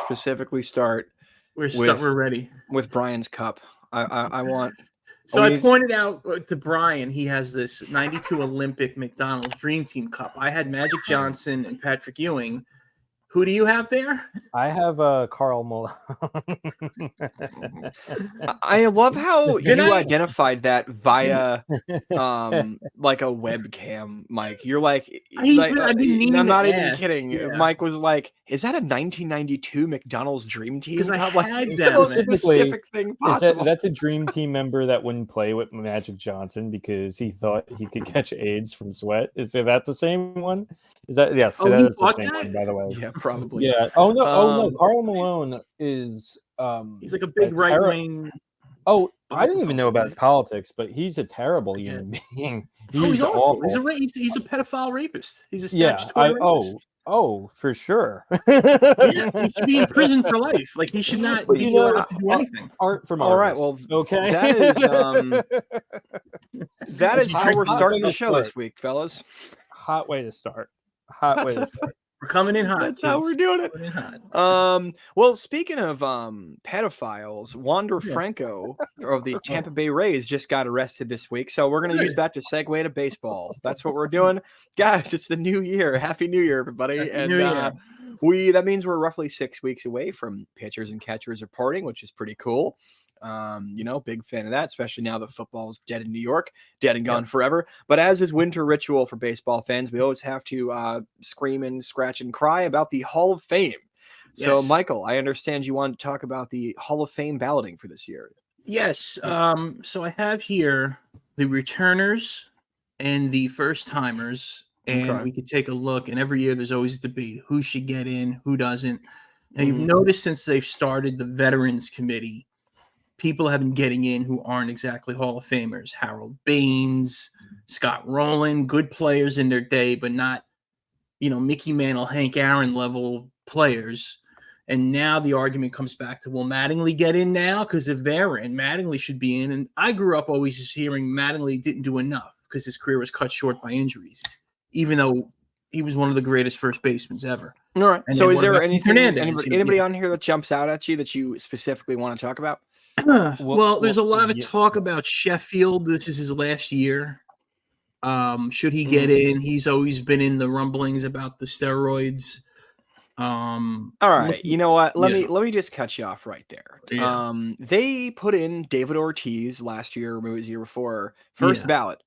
specifically start We're ready with Brian's cup. I want. So I pointed out to Brian, he has this 92 Olympic McDonald's Dream Team cup. I had Magic Johnson and Patrick Ewing. Who do you have there? I have Carl Malone. I love how you identified that via like a webcam, Mike. You're like, I'm not even kidding. Yeah. Mike was like, "Is that a 1992 McDonald's Dream Team?" Because I had like, that. The most specific thing possible. That's a Dream Team member that wouldn't play with Magic Johnson because he thought he could catch AIDS from sweat. Is that the same one? Is that yes? Oh, that is the same one, by the way. Yeah, probably. Yeah. Oh no. Carl Malone is he's like a big right wing. Oh, I didn't even know about his politics, but he's a terrible human being. He's awful. He's a pedophile rapist. He's a statutory rapist. Oh, for sure. Yeah, he should be in prison for life. Like he should not be allowed to do anything. Art from all right. Well, okay. That is how we're starting the show this week, fellas. Hot way to start. We're coming in hot. That's how we're doing it. Well, speaking of pedophiles, Wander Franco of the Tampa Bay Rays just got arrested this week. So we're going to use that to segue to baseball. That's what we're doing. Guys, it's the new year. Happy New Year, everybody. That means we're roughly 6 weeks away from pitchers and catchers reporting, which is pretty cool. Big fan of that, especially now that football's dead in New York, dead and gone forever. But as is winter ritual for baseball fans, we always have to scream and scratch and cry about the Hall of Fame. Yes. So, Michael, I understand you want to talk about the Hall of Fame balloting for this year. Yes. So I have here the returners and the first timers, and we could take a look. And every year there's always a debate who should get in, who doesn't. And you've noticed since they've started the Veterans Committee, people have been getting in who aren't exactly Hall of Famers. Harold Baines, Scott Rowland, good players in their day, but not, Mickey Mantle, Hank Aaron level players. And now the argument comes back to, will Mattingly get in now? Because if they're in, Mattingly should be in. And I grew up always hearing Mattingly didn't do enough because his career was cut short by injuries, even though he was one of the greatest first basemen ever. All right. And so is there anybody on here that jumps out at you that you specifically want to talk about? Well, there's a lot of talk about Sheffield. This is his last year. Should he get in? He's always been in the rumblings about the steroids. All right. You know what? Let me just cut you off right there. Yeah. They put in David Ortiz last year, or maybe it was the year before, first ballot.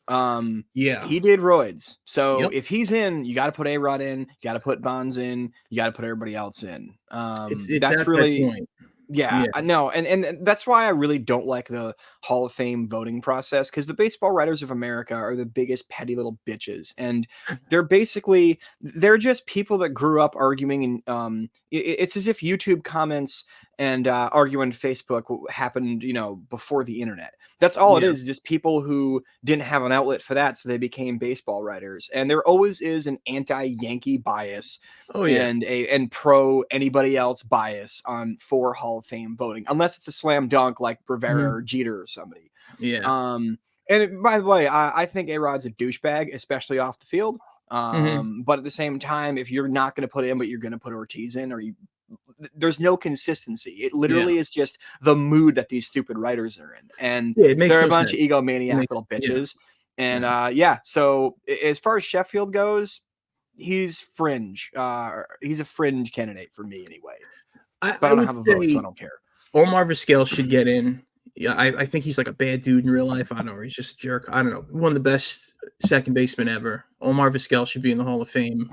He did roids. So if he's in, you got to put A-Rod in, you got to put Bonds in, you got to put everybody else in. It's that's really that point. Yeah, I know. And that's why I really don't like the Hall of Fame voting process, because the Baseball Writers of America are the biggest petty little bitches. And they're just people that grew up arguing. And it's as if YouTube comments and arguing Facebook happened, before the internet. That's all it is, just people who didn't have an outlet for that, so they became baseball writers. And there always is an anti-Yankee bias and pro anybody else bias for Hall of Fame voting, unless it's a slam dunk like Rivera or Jeter or somebody. Yeah. And by the way, I think A-Rod's a douchebag, especially off the field. But at the same time, if you're not going to put him, but you're going to put Ortiz in, there's no consistency. It literally is just the mood that these stupid writers are in. And they're a bunch of egomaniac little bitches. And so as far as Sheffield goes, he's fringe. He's a fringe candidate for me anyway. But I don't have a vote, so I don't care. Omar Vizquel should get in. Yeah, I think he's like a bad dude in real life. I don't know. He's just a jerk. I don't know. One of the best second basemen ever. Omar Vizquel should be in the Hall of Fame.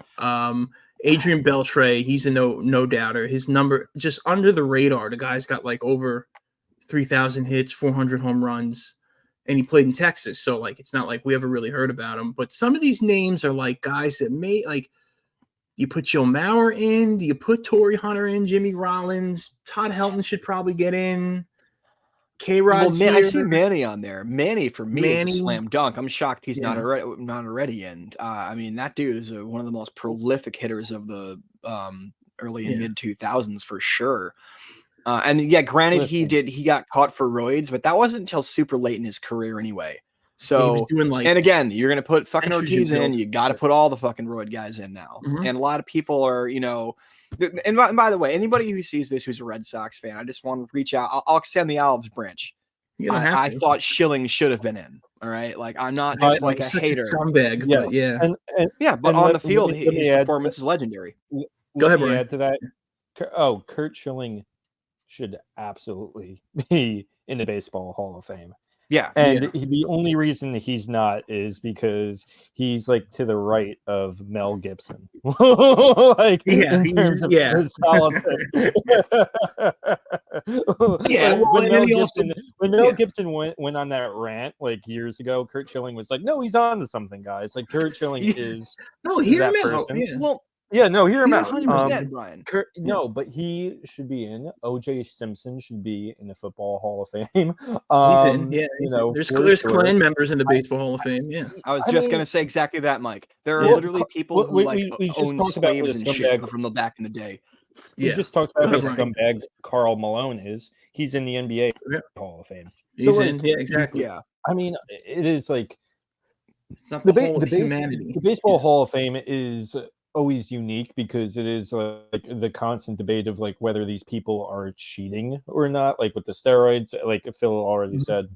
Adrian Beltre, he's a no doubter. His number just under the radar. The guy's got like over 3,000 hits, 400 home runs, and he played in Texas. So like, it's not like we ever really heard about him. But some of these names are like guys that may like. You put Joe Mauer in. Do you put Torrey Hunter in? Jimmy Rollins, Todd Helton should probably get in. K-Rod's I see Manny on there. Manny for me is a slam dunk. I'm shocked he's not already in. I mean, that dude is one of the most prolific hitters of the early and mid 2000s for sure. And granted, he got caught for roids, but that wasn't until super late in his career anyway. So, he was doing like, and again, you're gonna put fucking estrogen Ortiz in. pills. You got to put all the fucking roid guys in now. Mhm. And a lot of people are, you know. And by the way, anybody who sees this who's a Red Sox fan, I just want to reach out. I'll extend the olive branch. You don't have I to. thought Schilling should have been in. All right, like I'm not just like a such hater. a scumbag, Yes. but yeah, Yeah, but and on let- the field, let me- let me his add- performance is legendary. Go Let ahead, me Brian. add to that. Kurt Schilling should absolutely be in the Baseball Hall of Fame. Yeah, And the only reason he's not is because he's like to the right of Mel Gibson. Like in terms of his politics. When Mel Gibson went on that rant like years ago, Kurt Schilling was like, "No, he's on to something, guys." Like Kurt Schilling is that person. Well, yeah, no, hear him out. 100%, Brian. No, but he should be in. O.J. Simpson should be in the Football Hall of Fame. He's in. Yeah, you know, there's sure. Klan members in the Baseball Hall of Fame. Yeah, I was just gonna say exactly that, Mike. There are literally people who we just own talked about slaves what a and shit scumbag from the back in the day. We just talked about what scumbags Karl Malone is. He's in the NBA Hall of Fame. He's in. Yeah, exactly. Yeah, I mean, it is like it's not the whole of humanity. The Baseball Hall of Fame is always unique because it is like the constant debate of like whether these people are cheating or not, like with the steroids, like Phil already said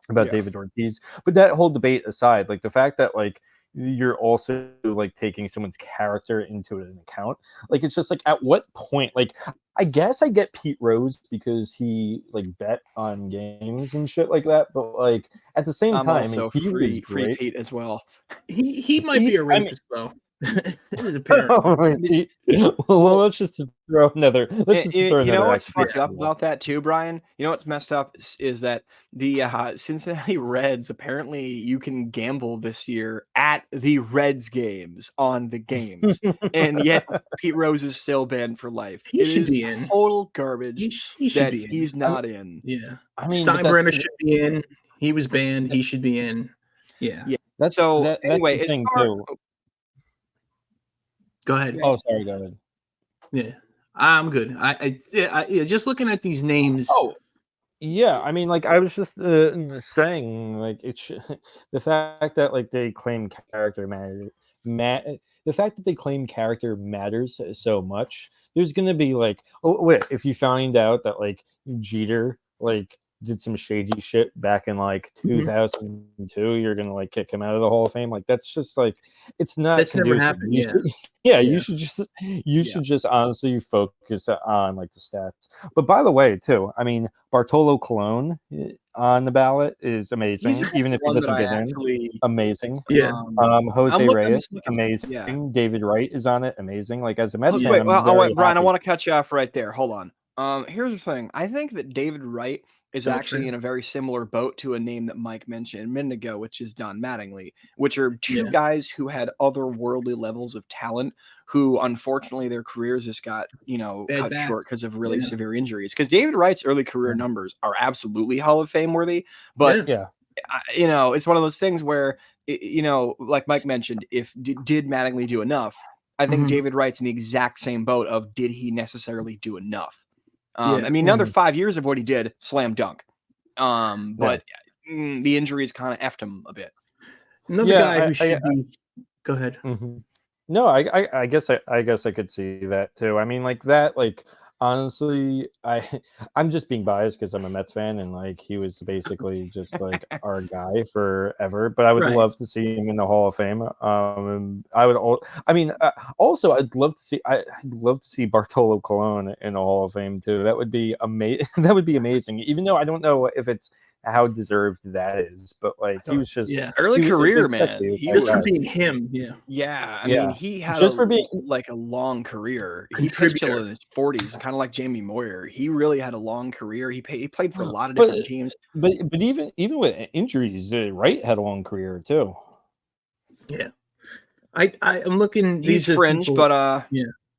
about David Ortiz. But that whole debate aside, like the fact that like you're also like taking someone's character into an account, like it's just like at what point, like I guess I get Pete Rose because he like bet on games and shit like that, but like at the same time, also he was free Pete as well. He might be a rapist though. Well, let's just throw another. You know what's fucked up about that too, Brian? You know what's messed up is that the Cincinnati Reds, apparently you can gamble this year at the Reds games on the games, and yet Pete Rose is still banned for life. He should be in. Total garbage. He should be in. He's not in. Yeah, I mean, Steinbrenner should be in. He was banned. He should be in. Yeah. That's anyway. The thing too. Go ahead. Oh, sorry. Go ahead. Yeah, I'm good. I just looking at these names. Oh, yeah. I mean, like I was just saying, like it's the fact that like they claim character the fact that they claim character matters so much. There's gonna be like, oh wait, if you find out that like Jeter like did some shady shit back in like 2002, you're gonna like kick him out of the Hall of Fame. Like that's just like it's not. That's never happened. You should just honestly focus on like the stats. But by the way, too, I mean Bartolo Colon on the ballot is amazing, even if he doesn't get in. Amazing. Yeah. Jose Reyes, amazing. Yeah. David Wright is on it, amazing. Like as a Mets fan, Brian, I want to cut you off right there. Hold on. Here's the thing. I think that David Wright is actually in a very similar boat to a name that Mike mentioned a minute ago, which is Don Mattingly, which are two guys who had otherworldly levels of talent, who unfortunately their careers just got, cut short because of really severe injuries. Because David Wright's early career numbers are absolutely Hall of Fame worthy, but it's one of those things where, like Mike mentioned, if did Mattingly do enough? I think David Wright's in the exact same boat of did he necessarily do enough? I mean, another 5 years of what he did, slam dunk. But the injuries kind of effed him a bit. Another guy who should be. Go ahead. No, I guess I could see that too. I mean, like that, like honestly, I'm just being biased because I'm a Mets fan and like he was basically just like our guy forever. But I would love to see him in the Hall of Fame. Also, I'd love to see Bartolo Colon in the Hall of Fame too. That would be amazing. That would be amazing. Even though I don't know if it's how deserved that is, but like he was just early career, man. Just for being him, I mean, he had just for being like a long career. He pitched till in his 40s, kind of like Jamie Moyer. He really had a long career. He played for a lot of different teams. But even with injuries, Wright had a long career too. Yeah, I'm looking. He's fringe, but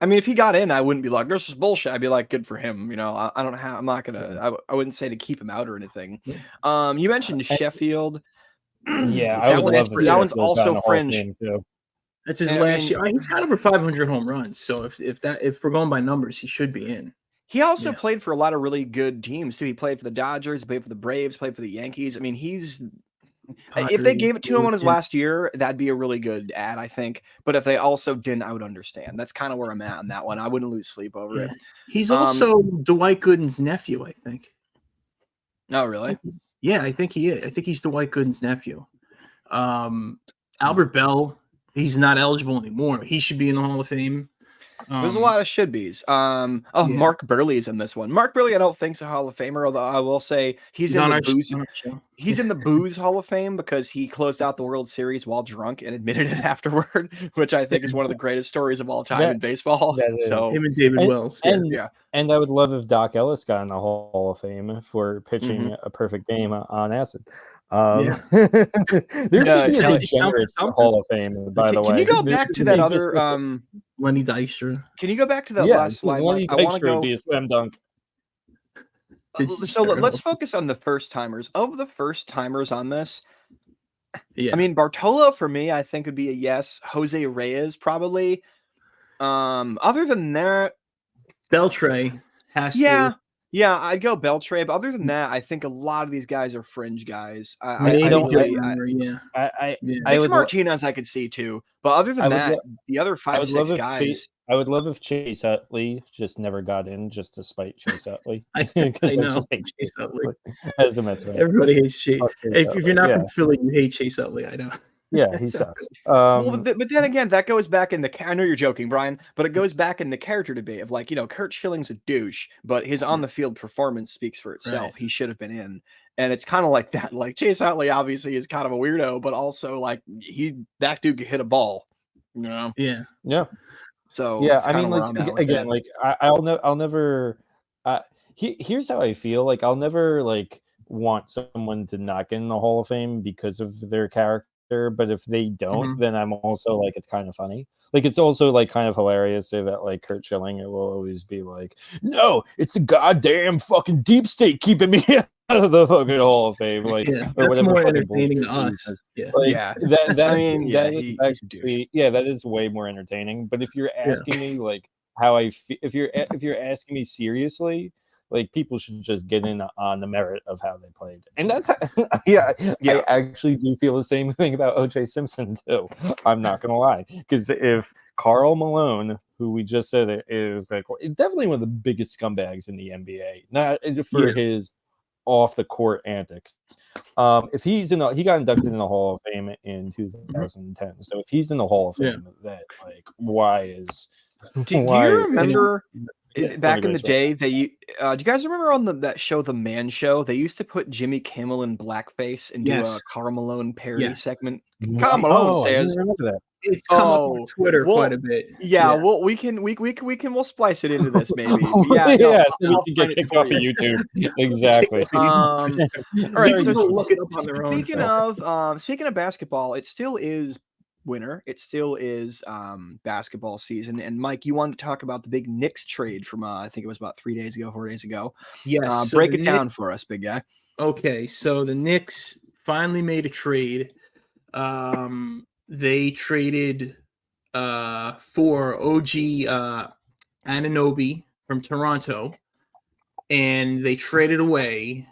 I mean, if he got in, I wouldn't be like, this is bullshit. I'd be like, good for him. I'm not gonna. I wouldn't say to keep him out or anything. You mentioned Sheffield. Yeah, that one's also fringe. That's his last year. He's got over 500 home runs. So if we're going by numbers, he should be in. He also played for a lot of really good teams too. He played for the Dodgers, played for the Braves, played for the Yankees. I mean, he's If they gave it to him on his last year, that'd be a really good ad, I think. But if they also didn't, I would understand. That's kind of where I'm at on that one. I wouldn't lose sleep over it. He's also Dwight Gooden's nephew, I think. Oh, really? Yeah, I think he is. I think he's Dwight Gooden's nephew. Albert Bell, he's not eligible anymore. He should be in the Hall of Fame. There's a lot of should-be's. Mark Burley's in this one. Mark Burley, I don't think's a Hall of Famer, although I will say he's in the booze. He's in the booze Hall of Fame because he closed out the World Series while drunk and admitted it afterward, which I think is one of the greatest stories of all time in baseball. So him and David Wells. And I would love if Doc Ellis got in the Hall of Fame for pitching a perfect game on acid. There should be a degenerate Hall of Fame, by the way. Can you go back to that other Lenny Dykstra? Can you go back to that last slide? Lenny Dykstra would be a slam dunk. So let's focus on the first timers. Of the first timers on this, I mean Bartolo for me, I think would be a yes. Jose Reyes probably. Other than that, Beltre has to. Yeah, I'd go Beltre, but other than that, I think a lot of these guys are fringe guys. Martinez I could see too, but other than that, the other 5-6 guys. I would love if Chase Utley just never got in, just to spite Chase Utley. I know Chase Utley. As a Mets fan. Everybody hates Chase. If you're not from Philly, you hate Chase Utley. I know. Yeah, he sucks. But then again, that goes back in I know you're joking, Brian, but it goes back in the character debate of Kurt Schilling's a douche, but his on-the-field performance speaks for itself. Right. He should have been in. And it's kind of like that. Like Chase Utley obviously is kind of a weirdo, but also that dude could hit a ball. You know? Yeah. So I mean, I'll never. Here's how I feel. Like I'll never want someone to not get in the Hall of Fame because of their character. But if they don't, then I'm also it's kind of funny. It's also kind of hilarious that Kurt Schilling will always be no, it's a goddamn fucking deep state keeping me out of the fuckingAll of Fame. Or whatever. More entertaining to us. That is way more entertaining. But if you're asking me how I feel, if you're asking me seriously. People should just get in on the merit of how they played. And that's, I actually do feel the same thing about O.J. Simpson, too. I'm not going to lie. Because if Karl Malone, who we just said is definitely one of the biggest scumbags in the NBA, not for his off-the-court antics. If he's he got inducted in the Hall of Fame in 2010. So if he's in the Hall of Fame, then, why is... Do you remember... back in the day, do you guys remember on that show, The Man Show? They used to put Jimmy Kimmel in blackface and do a Karl Malone parody segment. Karl Malone says, "It's come up on Twitter quite a bit." Yeah, well, we'll splice it into this maybe. So we can get kicked off of YouTube. Exactly. All right, so look it up on their own. Speaking of basketball, it still is winter. It still is basketball season. And Mike, you wanted to talk about the big Knicks trade from I think it was about 4 days ago. Yes. Break it down for us, big guy. Okay, so the Knicks finally made a trade. They traded for OG Anunoby from Toronto, and they traded away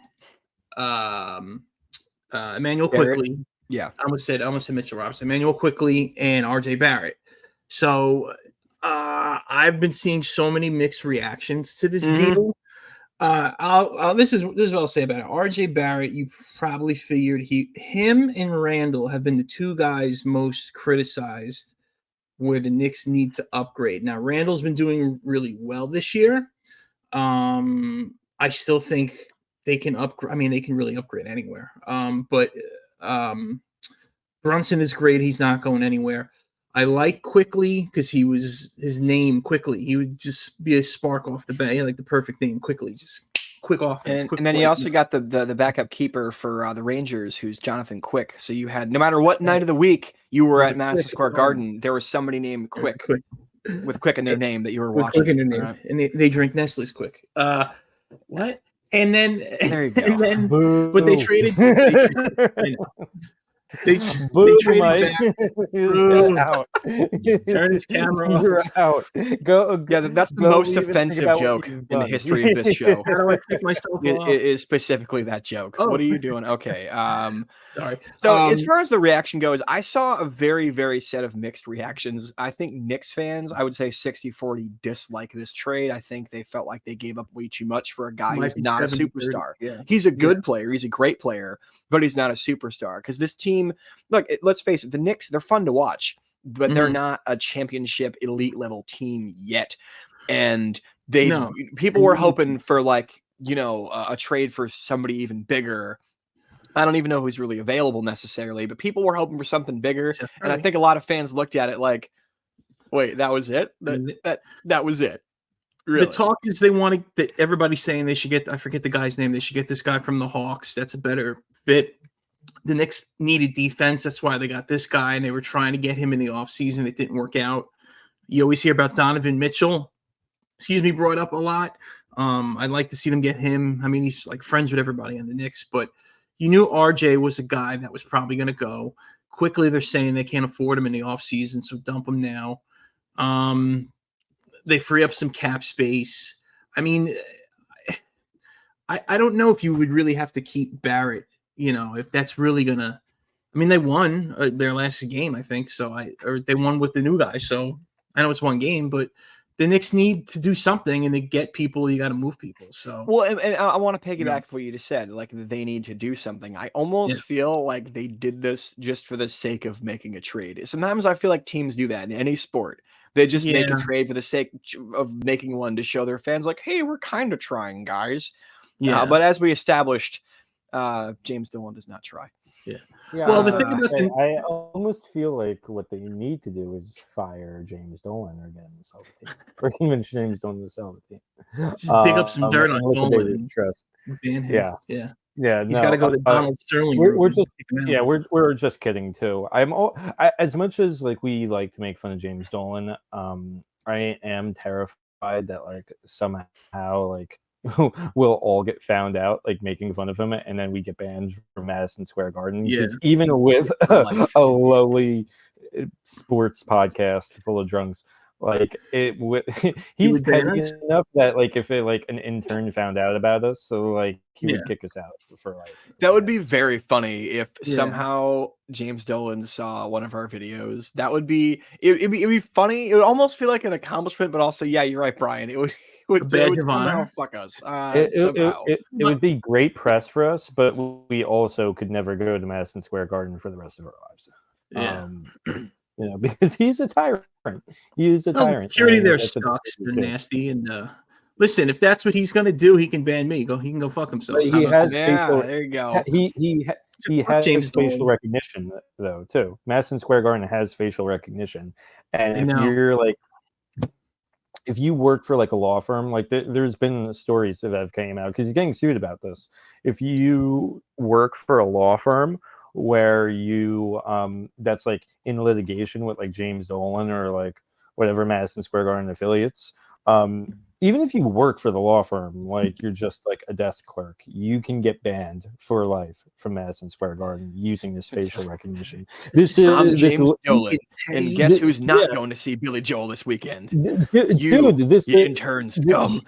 Emmanuel Quickly. Yeah, I almost said Mitchell Robinson, Emmanuel Quickly, and RJ Barrett. So I've been seeing so many mixed reactions to this deal. This is what I'll say about it. RJ Barrett, you probably figured him and Randall have been the two guys most criticized where the Knicks need to upgrade. Now Randall's been doing really well this year. I still think they can upgrade. I mean, they can really upgrade anywhere. But Brunson is great. He's not going anywhere. I like Quickly because his name Quickly. He would just be a spark off the bench, the perfect name Quickly, just quick offense. And then you also got the backup keeper for the Rangers, who's Jonathan Quick. So you had, no matter what night of the week you were at Madison Square Garden, there was somebody named Quick with Quick in their name that you were watching. Quick in their name, right? And they drink Nestle's Quick. What? And then, there you go. And then, but they traded. They traded back. Out. Turn his camera off. You're out. Go. Yeah, that's the go most even think offensive about what joke you've in the done. history of this show. How do I pick myself It off? is specifically that joke. Oh. What are you doing? Okay. Sorry. So as far as the reaction goes, I saw a very, very set of mixed reactions. I think Knicks fans, I would say 60-40 dislike this trade. I think they felt like they gave up way too much for a guy who's not a 70-30. superstar. Yeah. He's a good player. He's a great player, but he's not a superstar. Because this team, look, let's face it, the Knicks, they're fun to watch, but they're not a championship elite level team yet. And people were hoping for like, a trade for somebody even bigger. I don't even know who's really available necessarily, but people were hoping for something bigger. And I think a lot of fans looked at it like, wait, that was it? That was it. Really? The talk is they wanted that everybody's saying they should get, I forget the guy's name, they should get this guy from the Hawks. That's a better fit. The Knicks needed defense. That's why they got this guy, and they were trying to get him in the offseason. It didn't work out. You always hear about Donovan Mitchell, brought up a lot. I'd like to see them get him. I mean, he's like friends with everybody on the Knicks, but you knew RJ was a guy that was probably going to go. Quickly, they're saying they can't afford him in the offseason, so dump him now. They free up some cap space. I mean, I don't know if you would really have to keep Barrett, if that's really going to – I mean, they won their last game, I think, or they won with the new guy, so I know it's one game, but – the Knicks need to do something, and to get people, you got to move people. So, well, and I want to piggyback what you just said. Like they need to do something. I almost feel like they did this just for the sake of making a trade. Sometimes I feel like teams do that in any sport. They just make a trade for the sake of making one to show their fans, like, "Hey, we're kind of trying, guys." Yeah. But as we established, James Dolan does not try. Yeah. Well, the thing about I almost feel like what they need to do is fire James Dolan or get him to sell the team, or convince James Dolan to sell the team. Just dig up some dirt on Dolan. Yeah. He's got to go to Donald Sterling. We're just kidding too. As much as like we like to make fun of James Dolan, I am terrified that like somehow like we'll all get found out like making fun of him, and then we get banned from Madison Square Garden. Because even with a lowly sports podcast full of drunks, like he's petty enough that like if an intern found out about us, so like he would kick us out for life. That would be very funny if somehow James Dolan saw one of our videos. That would be it'd be funny. It would almost feel like an accomplishment, but also you're right, Brian. It would somehow fuck us. It would be great press for us, but we also could never go to Madison Square Garden for the rest of our lives. Because he's a tyrant. He is a tyrant. Security there sucks. They're nasty. And listen, if that's what he's going to do, he can ban me. He can go fuck himself. But he has facial. There you go. He has facial recognition though too. Madison Square Garden has facial recognition, and if you work for like a law firm, like there's been stories that have came out because he's getting sued about this. If you work for a law firm where you that's like in litigation with like James Dolan or like whatever Madison Square Garden affiliates, even if you work for the law firm, like you're just like a desk clerk, you can get banned for life from Madison Square Garden using this facial recognition. This is James Dolan, and guess who's not going to see Billy Joel this weekend? This intern scum.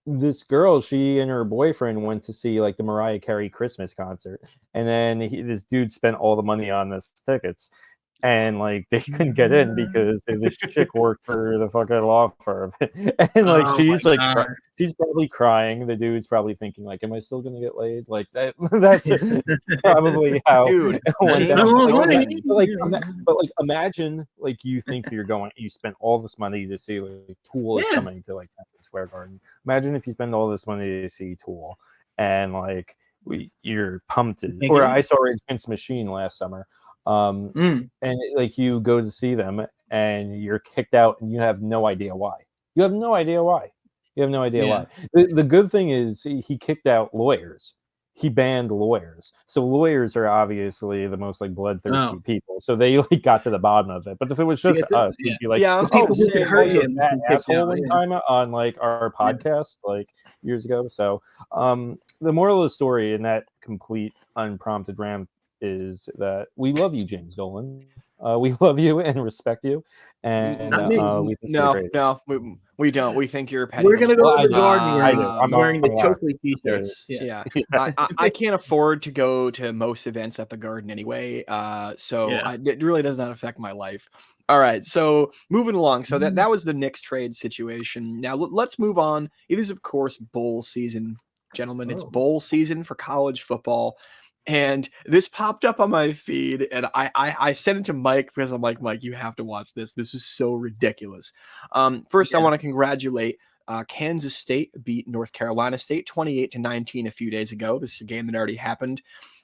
This girl, she and her boyfriend went to see like the Mariah Carey Christmas concert, and then this dude spent all the money on this tickets. And like they couldn't get in because this chick worked for the fucking law firm, and like she's probably crying. The dude's probably thinking like, "Am I still gonna get laid?" Like that's probably how it went down. But imagine like you think you spent all this money to see like Tool is coming to like Madison Square Garden. Imagine if you spend all this money to see Tool, and like you're pumped. Or I saw Rage Against the Machine last summer. And like you go to see them and you're kicked out and you have no idea why. You have no idea why. The good thing is he kicked out lawyers. he banned lawyers. So lawyers are obviously the most like bloodthirsty people. So they like got to the bottom of it. But if it was just us, we'd be like, people who could hurt him, that asshole one time on like our podcast like years ago. So the moral of the story in that complete unprompted rant is that we love you, James Dolan. We love you and respect you, and we think we don't. We think you're a petty. We're gonna go to the garden. I'm wearing the Chokley t-shirts. Yeah. I can't afford to go to most events at the Garden anyway, it really does not affect my life. All right, so moving along. So that was the Knicks trade situation. Now let's move on. It is of course bowl season, gentlemen. It's bowl season for college football. And this popped up on my feed, and I sent it to Mike because I'm like, Mike, you have to watch this. This is so ridiculous. First, I want to congratulate Kansas State beat North Carolina State 28-19 a few days ago. This is a game that already happened.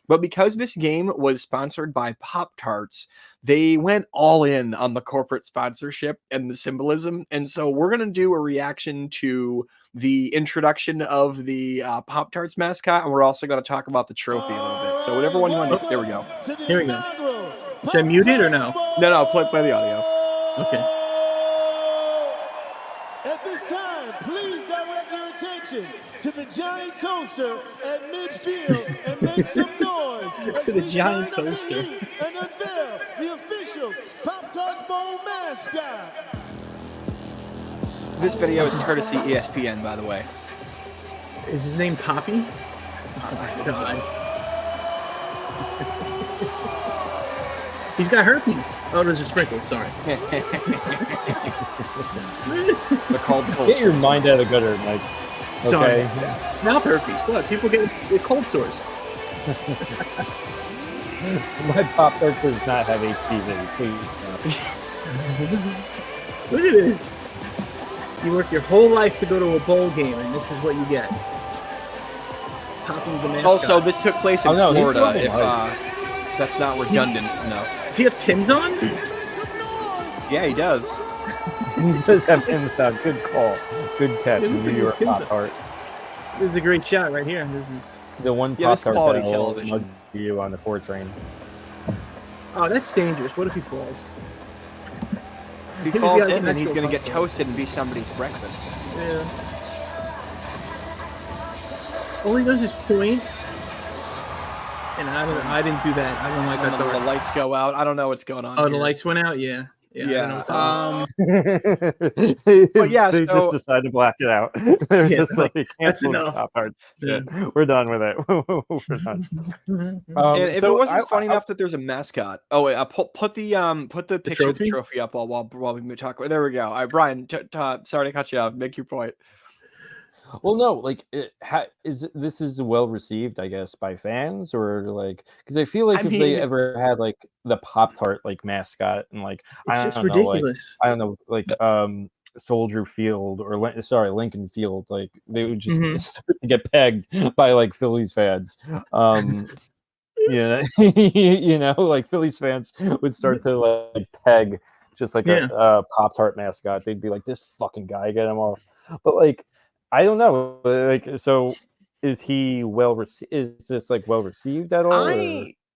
But because this game was sponsored by Pop-Tarts, they went all in on the corporate sponsorship and the symbolism. And so we're going to do a reaction to the introduction of the Pop-Tarts mascot, and we're also going to talk about the trophy a little bit. So whatever one you want to do. There we go. Here we go. Should I mute it or no? No, play the audio. Okay. At this time, please direct your attention to the giant toaster at midfield and make some noise to the giant toaster and unveil the official Pop-Tarts Bowl mascot. This video is courtesy ESPN, by the way. Is his name Poppy? Oh my God. He's got herpes. Oh, those are sprinkles. Sorry. They're called cold. Get your mind out of the gutter, Mike. Okay. Mouth herpes. What? People get cold sores. My Pop-Tart does not have HPV. Please. Look at this. You work your whole life to go to a bowl game, and this is what you get. Popping the mascot. Also, this took place in Florida. If that's not redundant enough. Does he have Tim's on? Yeah, he does. He does have Tim's on. Good call. Good catch. New York Pop-Tart. This is a great shot right here. This is the one Pop-Tart that will mug you on the 4 train. Oh, that's dangerous. What if he falls? If he falls in, then he's going to get toasted and be somebody's breakfast. Yeah. All he does is point. And I didn't do that. I don't like that. The lights go out. I don't know what's going on. Oh, the lights went out? Yeah. But yeah, they just decided to black it out. They're just like, that's enough. Yeah. We're done with it. We're done. And if it wasn't funny enough that there's a mascot, put the picture of the trophy up while we talk. There we go. All right, Brian. Sorry to cut you off. Make your point. Well, no, like, this is well received, I guess, by fans, or like, because I feel like if they ever had like the Pop-Tart like mascot and like it's just ridiculous. I don't know, like Soldier Field or Lincoln Field, like they would just start to get pegged by like Phillies fans. You know, like Phillies fans would start to like peg just like a Pop-Tart mascot. They'd be like, this fucking guy, get him off. But like, I don't know. Like, so is he is this like well received at all?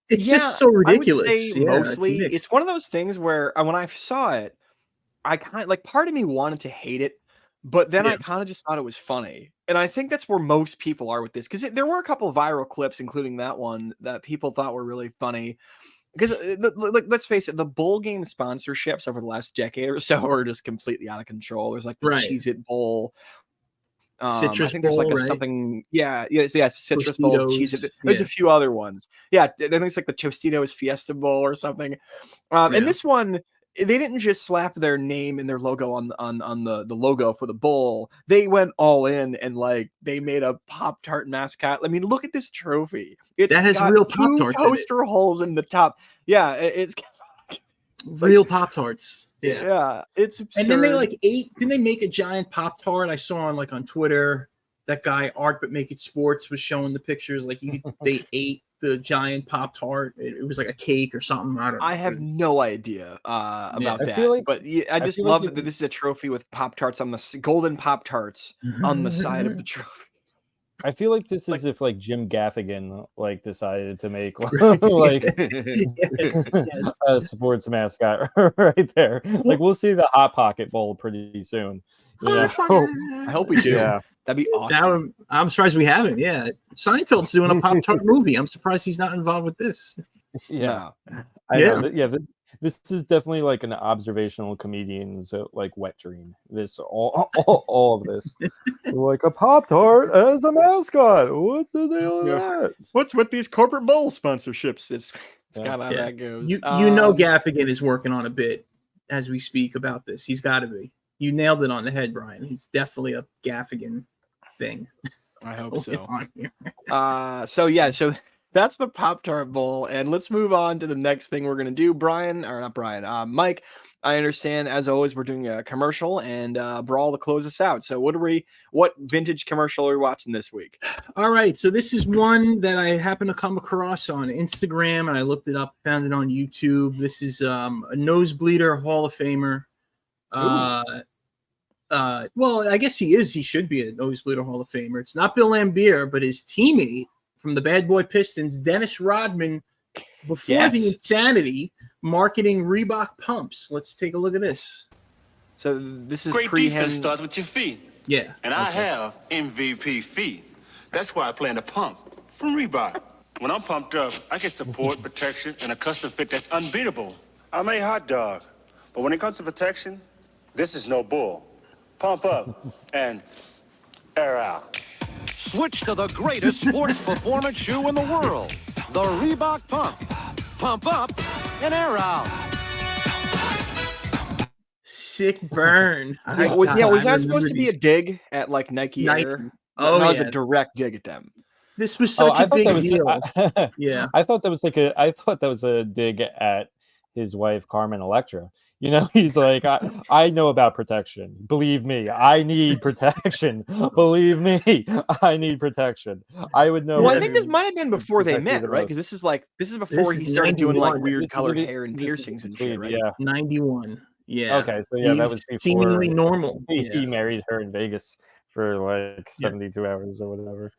It's just so ridiculous. I would say mostly, it's one of those things where when I saw it, I kind of like part of me wanted to hate it, but then I kind of just thought it was funny. And I think that's where most people are with this, because there were a couple of viral clips, including that one, that people thought were really funny. Because let's face it, the bowl game sponsorships over the last decade or so are just completely out of control. There's like the Cheez-It Bowl. Citrus I think there's like bowl, something. Citrus Bowls, Cheez-It. There's a few other ones. Yeah, I think it's like the Tostitos Fiesta Bowl or something. And this one, they didn't just slap their name and their logo on the logo for the bowl. They went all in and like they made a Pop-Tart mascot. I mean, look at this trophy. That has real Pop-Tarts toaster holes in the top. Yeah, it's real Pop-Tarts. Yeah, it's absurd. And then they didn't they make a giant Pop-Tart? I saw on Twitter, that guy Art But Make It Sports was showing the pictures, like they ate the giant Pop-Tart. It was like a cake or something. I have no idea about that. But I just love that this is a trophy with Pop-Tarts on the golden Pop-Tarts on the side of the trophy. I feel like this is if like Jim Gaffigan like decided to make like a sports mascot right there. Like we'll see the Hot Pocket Bowl pretty soon. You know? I hope we do. Yeah. That'd be awesome. I'm surprised we haven't. Yeah, Seinfeld's doing a Pop-Tart movie. I'm surprised he's not involved with this. Yeah, No. I know. This is definitely like an observational comedian's like wet dream. This all of this, like a Pop-Tart as a mascot. What's the deal with that? What's with these corporate bowl sponsorships? It's kind of how that goes. You know, Gaffigan is working on a bit as we speak about this. He's got to be. You nailed it on the head, Brian. He's definitely a Gaffigan thing. I hope so. So that's the Pop-Tart Bowl, and let's move on to the next thing we're gonna do. Mike, I understand as always we're doing a commercial and Brawl to close us out. So what vintage commercial are we watching this week? All right, so this is one that I happened to come across on Instagram, and I looked it up, found it on YouTube. This is a Nosebleeder Hall of Famer. Well, I guess he should be a Nosebleeder Hall of Famer. It's not Bill Laimbeer, but his teammate from the Bad Boy Pistons, Dennis Rodman, before the insanity, marketing Reebok pumps. Let's take a look at this. So this is great defense starts with your feet. Yeah. And I have MVP feet. That's why I plan to pump from Reebok. When I'm pumped up, I get support, protection, and a custom fit that's unbeatable. I'm a hot dog. But when it comes to protection, this is no bull. Pump up and air out. Switch to the greatest sports performance shoe in the world, the Reebok Pump. Pump up and air out. Sick burn. Was that supposed to be a dig at like Nike Air? Oh, that was a direct dig at them. This was such a big deal. I thought that was a dig at his wife Carmen Electra. You know, he's like, I know about protection. Believe me, I need protection. Believe me, I need protection. I would know. Well, I think this might have been before they met, right? Because this is before he started doing like weird colored hair and piercings and shit, right? Yeah, 91. Yeah. Okay, so yeah, that was before seemingly normal. He married her in Vegas for like 72 hours or whatever.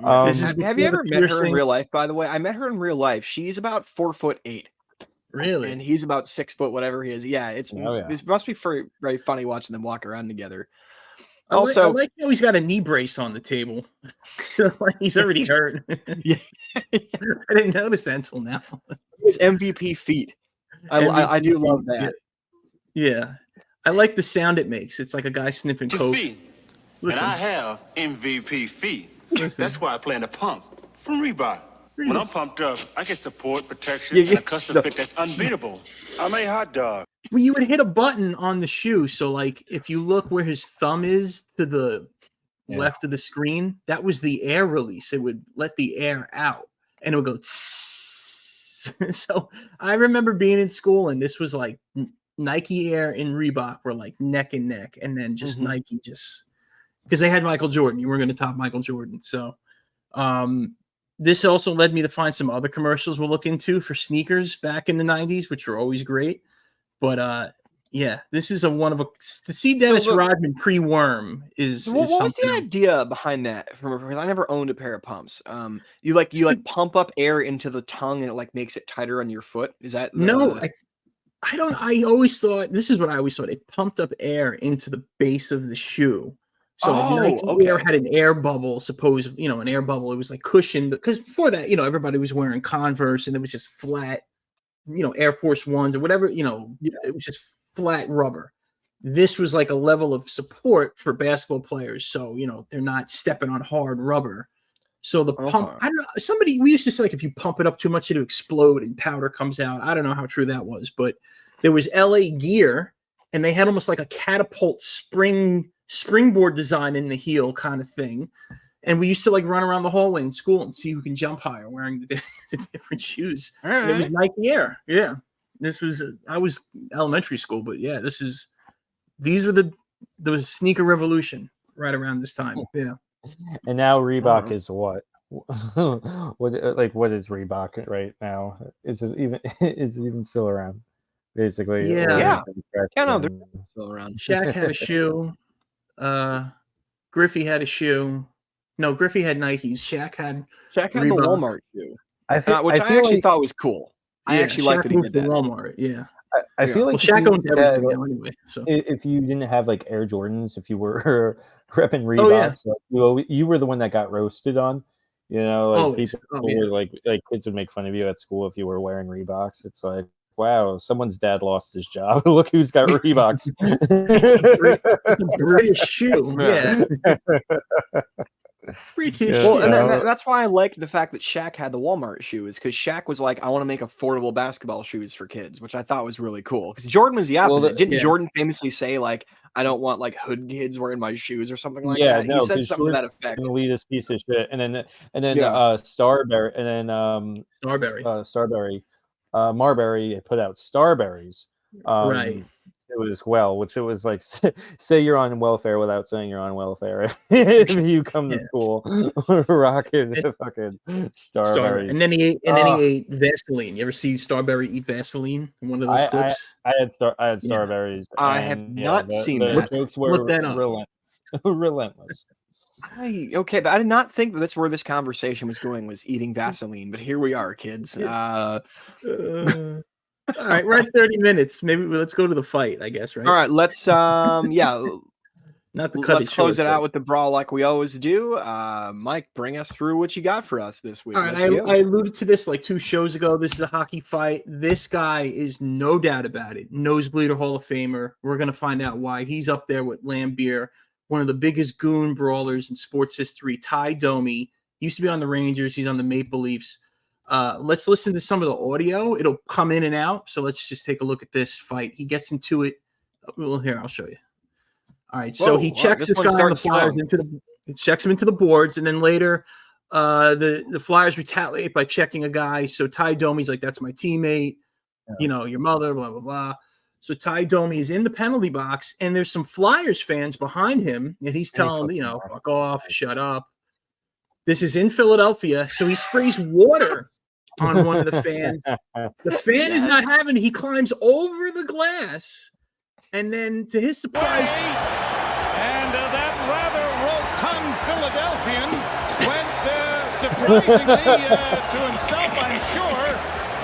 Have you ever met her in real life? By the way, I met her in real life. She's about 4'8". Really? And he's about 6 foot, whatever he is. Yeah, it must be very funny watching them walk around together. I like how he's got a knee brace on the table. He's already hurt. Yeah. I didn't notice that until now. His MVP feet. I do love that. Yeah. I like the sound it makes. It's like a guy sniffing coke. Feet. And I have MVP feet. That's why I plan to pump from Reebok. When I'm pumped up, I get support, protection, and a custom fit that's unbeatable. I'm a hot dog. Well, you would hit a button on the shoe. So, like, if you look where his thumb is to the left of the screen, that was the air release. It would let the air out, and it would go. So, I remember being in school, and this was like Nike Air and Reebok were like neck and neck, and then just Nike because they had Michael Jordan. You weren't going to top Michael Jordan. So, this also led me to find some other commercials we'll look into for sneakers back in the 90s, which were always great. But this is to see Dennis Rodman pre-worm is what was the idea behind that? Because I never owned a pair of pumps. You pump up air into the tongue and it like makes it tighter on your foot. Is that no? I always thought this is what I always thought. It pumped up air into the base of the shoe. So Nike Air had an air bubble, an air bubble. It was like cushioned because before that, everybody was wearing Converse and it was just flat, Air Force Ones or whatever, it was just flat rubber. This was like a level of support for basketball players. So, they're not stepping on hard rubber. So the pump, I don't know, we used to say like if you pump it up too much, it'll explode and powder comes out. I don't know how true that was, but there was LA Gear and they had almost like a catapult springboard design in the heel kind of thing. And we used to like run around the hallway in school and see who can jump higher wearing the different shoes. And it was Nike Air. Yeah. I was elementary school, but yeah, these were the sneaker revolution right around this time. Yeah. And now Reebok is what? What is Reebok right now? Is it even still around? Basically. Yeah. No, they're still around. Shaq had a shoe. Griffey had a shoe. No, Griffey had Nikes. Shaq had the Reebok. Walmart shoe, I which I actually thought was cool. I actually liked that he did that. Walmart, yeah. I feel like Shaq owns everything now anyway. So if you didn't have like Air Jordans, if you were repping Reeboks, you were the one that got roasted on. You know, like people were like kids would make fun of you at school if you were wearing Reeboks. It's like, wow, someone's dad lost his job. Look who's got Reeboks. British shoe, yeah. Well, and that's why I liked the fact that Shaq had the Walmart shoes, because Shaq was like, I want to make affordable basketball shoes for kids, which I thought was really cool. Because Jordan was the opposite. Didn't Jordan famously say, like, I don't want like hood kids wearing my shoes or something like that? No, he said something to that effect. An elitist piece of shit. And then Starberry, and then Marbury put out Starberries. Right. It was which it was like, say you're on welfare without saying you're on welfare. If you come to school rocking fucking Starberries. And then he ate Vaseline. You ever see Starberry eat Vaseline in one of those clips? I had Starberries. I have not seen that. The jokes were relentless. I did not think that's where this conversation was going, was eating Vaseline, but here we are, kids. All right, we're at 30 minutes. Maybe let's go to the fight, I guess, right? All right, let's Not to cut let's close it out with the brawl like we always do. Mike, bring us through what you got for us this week. All right, I alluded to this like 2 shows ago. This is a hockey fight. This guy is no doubt about it. Nosebleeder Hall of Famer. We're going to find out why. He's up there with Lambier, one of the biggest goon brawlers in sports history. Ty Domi used to be on the Rangers. He's on the Maple Leafs. Let's listen to some of the audio. It'll come in and out. So let's just take a look at this fight. He gets into it. Well, here, I'll show you. All right. So he checks this guy on the Flyers checks him into the boards. And then later, the Flyers retaliate by checking a guy. So Ty Domi's like, that's my teammate, your mother, blah, blah, blah. So Ty Domi is in the penalty box, and there's some Flyers fans behind him. And he's telling them, fuck off, shut up. This is in Philadelphia. So he sprays water on one of the fans. The fan is not having it. He climbs over the glass. And then to his surprise. And that rather rotund Philadelphian went surprisingly to himself, I'm sure,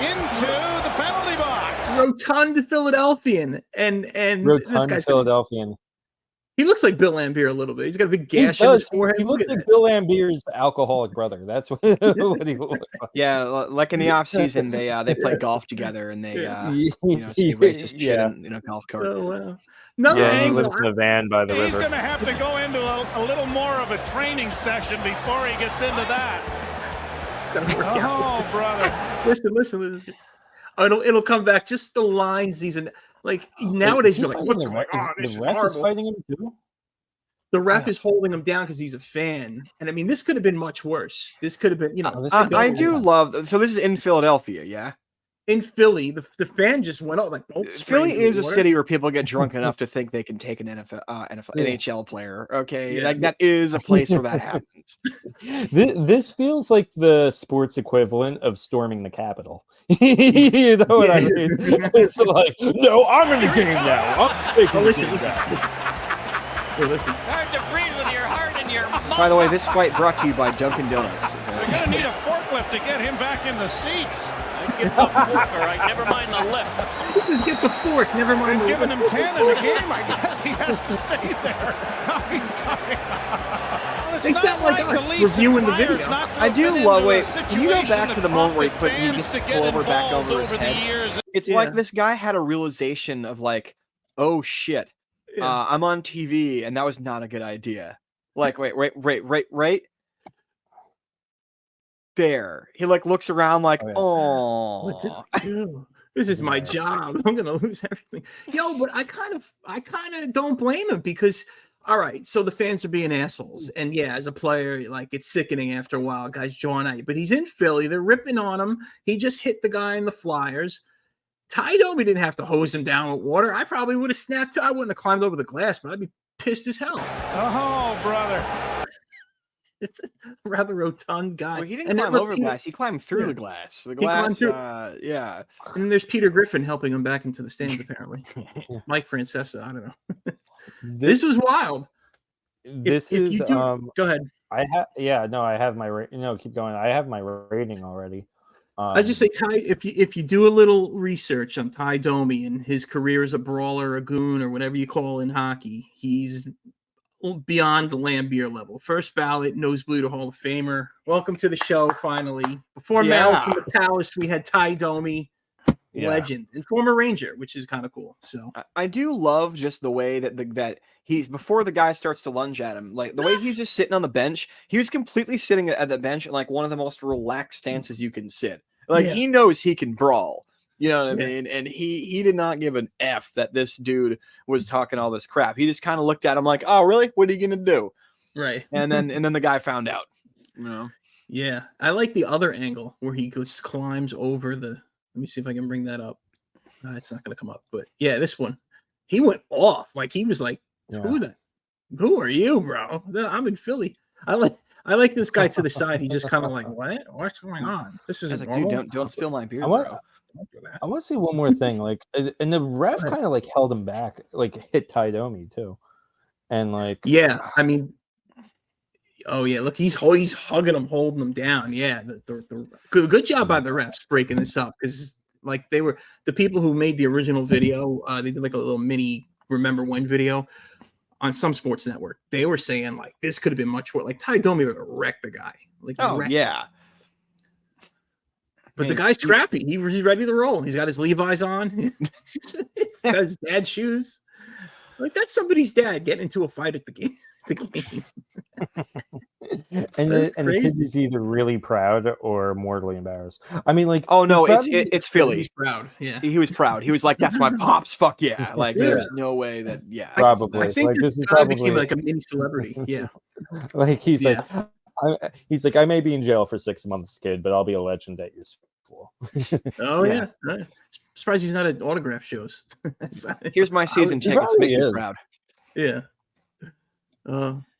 into the penalty box. Rotund Philadelphian. And this guy's Philadelphian. He looks like Bill Lambier a little bit. He's got a big gash in his forehead. He looks like Bill Lambier's alcoholic brother. That's what he looks like. Yeah, like in the off season, they play golf together, and they say racist shit in a golf cart. Oh wow! He lives in a van by the river. He's going to have to go into a little more of a training session before he gets into that. Oh, brother! Listen. Oh, it'll come back. Just the lines these and. Like nowadays, you're like, what's going on? The ref is fighting him too? The ref is holding him down because he's a fan. And I mean, this could have been much worse. This could have been, I do love. So this is in Philadelphia, yeah? In Philly, the fan just went out like, Philly is a city where people get drunk enough to think they can take an NHL player. Okay, like that is a place where that happens. This feels like the sports equivalent of storming the Capitol. You know what I mean? It's like, no, I'm in the game now. I'm taking the game now. Hard to breathe with your heart in your mouth. By the way, this fight brought to you by Dunkin' Donuts. They're going to need a forklift to get him back in the seats. Get the fork, all right. Never mind the lift. Just get the fork. Never mind the lift. Giving him 10 in the game. I guess he has to stay there. He's coming. It's not like us reviewing the video. I do love. Wait, can you go back to the moment where he just pull over back over his head? It's like this guy had a realization of like, oh shit, I'm on TV, and that was not a good idea. Like, right. There, he like looks around like, oh, what did I do? This is my job. I'm gonna lose everything. But I kind of don't blame him because, all right, so the fans are being assholes, and as a player, like it's sickening after a while. Guys jawing at you, but he's in Philly. They're ripping on him. He just hit the guy in the Flyers. Ty Domi didn't have to hose him down with water. I probably would have snapped too. I wouldn't have climbed over the glass, but I'd be pissed as hell. Oh, brother. It's a rather rotund guy. Well, he didn't climb over glass. He climbed through the glass. The glass, And there's Peter Griffin helping him back into the stands, apparently. Mike Francesa, I don't know. This was wild. Go ahead. I have my keep going. I have my rating already. I just say Ty. If you do a little research on Ty Domi and his career as a brawler, a goon, or whatever you call in hockey, he's beyond the Lambier level. First ballot Nosebleeder Hall of Famer. Welcome to the show. Finally, before Malice in the Palace, we had Ty Domi. Legend and former Ranger, which is kind of cool. So I do love just the way that that he's before the guy starts to lunge at him, like the way he's just sitting on the bench. He was completely sitting at the bench in like one of the most relaxed stances you can sit. Like he knows he can brawl. You know what I mean? And he did not give an F that this dude was talking all this crap. He just kind of looked at him like, "Oh, really? What are you gonna do?" Right. And then the guy found out. You know? Yeah, I like the other angle where he just climbs over the. Let me see if I can bring that up. It's not going to come up, but yeah, this one, he went off. Like he was like, "Who are you, bro? I'm in Philly." I like this guy to the side. He just kind of like, what's going on? This isn't like, normal. dude, don't spill my beer, I bro. want to say one more thing. Like, and the ref kind of like held him back, like hit Ty Domi too, and like I mean. Oh yeah, look, he's hugging him, holding him down. Yeah, the good job by the refs breaking this up because like they were the people who made the original video. They did like a little mini remember when video on some sports network. They were saying like this could have been much worse. Like Ty Domi would have wrecked the guy. Like but the guy's scrappy. He's ready to roll. He's got his Levi's on. He's got his dad's shoes. Like that's somebody's dad getting into a fight at the game. and the kid is either really proud or mortally embarrassed. I mean, like, oh no, it's Philly. He's proud. Yeah, he was proud. He was like, "That's my pops." Fuck yeah! Like, there's no way that. Yeah, probably. I think like, this guy became like a mini celebrity. Yeah, like he's like, I may be in jail for 6 months, kid, but I'll be a legend at your school. Oh yeah. Right. Surprised he's not at autograph shows. Here's my season tickets. Make me proud. Yeah.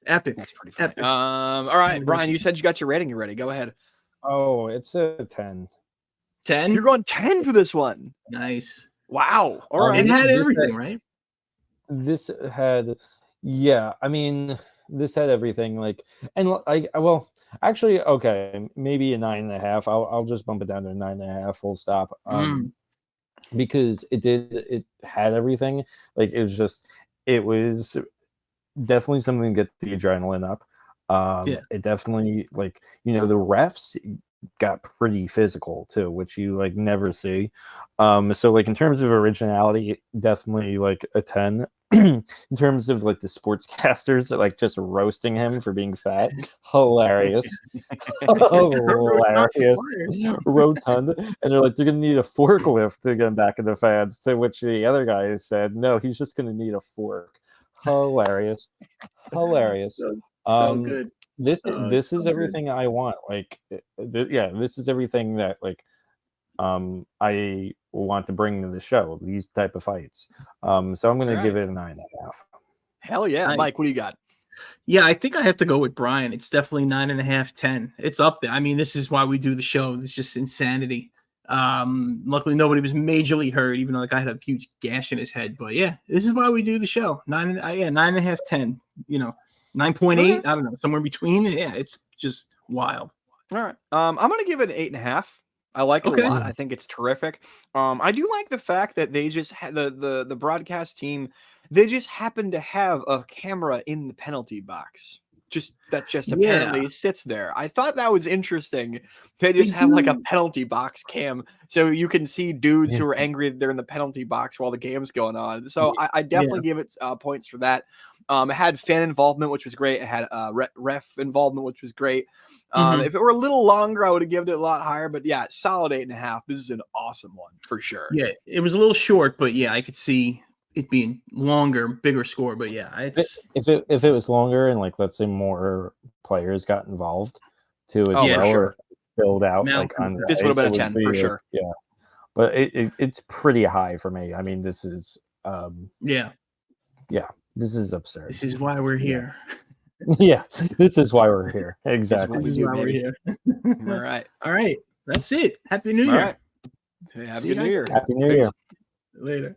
Epic. That's pretty funny. All right, Brian, you said you got your rating already. Go ahead. Oh, it's a 10. 10? You're going 10 for this one. Nice. Wow. All right. It had everything, right? This had, I mean, this had everything. Like, and actually, okay, maybe a 9.5. I'll just bump it down to a 9.5. Full stop. Because it had everything. Like it was definitely something to get the adrenaline up. It definitely, like, the refs got pretty physical too, which you like never see. So like in terms of originality, definitely like a 10. In terms of like the sportscasters are like just roasting him for being fat, hilarious. Hilarious. Rotund, and they're like, they're gonna need a forklift to get him back in the fans, to which the other guy said, no, he's just gonna need a fork. Hilarious. So good. This is everything I want. Like, this is everything that like I want to bring to the show. These type of fights. So I'm going to give it a 9.5. Hell yeah, Mike. What do you got? Yeah, I think I have to go with Brian. It's definitely 9.5, 10. It's up there. I mean, this is why we do the show. It's just insanity. Luckily nobody was majorly hurt, even though the guy had a huge gash in his head. But yeah, this is why we do the show. 9.5, 10. 9.8. I don't know, somewhere in between. Yeah, it's just wild. All right. I'm gonna give it an 8.5. I like it a lot. I think it's terrific. I do like the fact that they just had the broadcast team. They just happen to have a camera in the penalty box. Just apparently sits there. I thought that was interesting. They just have like a penalty box cam, so you can see dudes who are angry that they're in the penalty box while the game's going on. So I definitely give it points for that. It had fan involvement, which was great. It had ref involvement, which was great. If it were a little longer, I would have given it a lot higher. But yeah, solid 8.5. This is an awesome one for sure. Yeah, it was a little short, but yeah, I could see it being longer, bigger score. But yeah, it's if it was longer and like let's say more players got involved too as well, or filled out like on this would have been a 10 for sure. Yeah, but it's pretty high for me. I mean, this is this is absurd. This is why we're here. Yeah, this is why we're here. Exactly. This is why we're here. All right. That's it. Happy New Year. All right. Happy New Year. Happy New Year. Later.